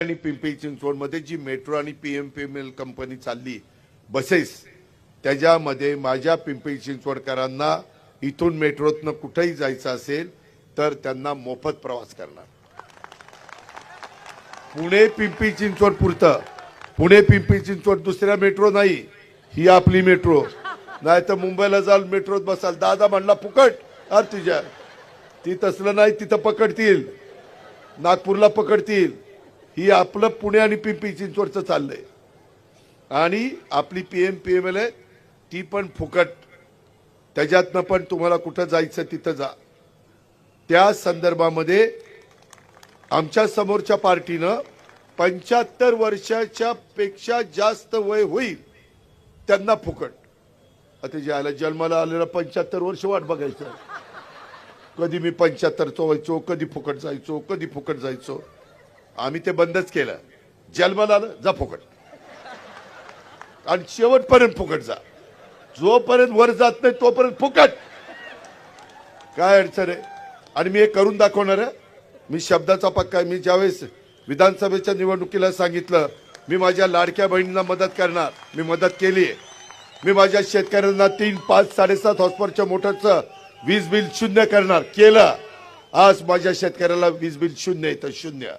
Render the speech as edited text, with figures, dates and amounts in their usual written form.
आणि पिंपरी चिंचवडमध्ये जी मेट्रो आणि पीएमपीएमएल कंपनी चालली बसेस, त्याच्यामध्ये माझ्या पिंपरी चिंचवडकरांना इथून मेट्रोतनं कुठेही जायचं असेल तर त्यांना मोफत प्रवास करणार। पुणे पिंपरी चिंचवड पुरतं, पुणे पिंपरी चिंचवड दुसऱ्या मेट्रो नाही, ही आपली मेट्रो। नाही तर मुंबईला जाल मेट्रोत बसाल, दादा म्हणला फुकट, अरे तुझ्या ती तसलं नाही, तिथं पकडतील, नागपूरला पकडतील। ही आपलं पुणे आणि पिंपरी चिंचवडचं चाललंय आणि आपली पीएमपीएमएल आहे ती पण फुकट, त्याच्यातनं पण तुम्हाला कुठं जायचं तिथं जा। त्या संदर्भामध्ये आमच्या समोरच्या पार्टीनं 75 वर्षाच्या पेक्षा जास्त वय होईल त्यांना फुकट। आता ज्याला जन्माला आलेला 75 वर्ष वाट बघायचं, कधी मी 75चं व्हायचो, कधी फुकट जायचो, कधी फुकट जायचो। आम्ही ते बंदच केलं, जन्माला आलं जा फुकट आणि शेवटपर्यंत फुकट जा, जोपर्यंत वर जात नाही तोपर्यंत फुकट। काय अडचण आहे? आणि मी हे करून दाखवणार आहे। मी शब्दाचा पक्का आहे। मी ज्यावेळेस विधानसभेच्या निवडणुकीला सांगितलं मी माझ्या लाडक्या बहिणींना मदत करणार, मी मदत केली आहे। मी माझ्या शेतकऱ्यांना 3, 5, 7.5 हॉर्सपावरच्या मोटरचं वीज बिल शून्य करणार केलं। आज माझ्या शेतकऱ्याला वीज बिल शून्य येतं, शून्य।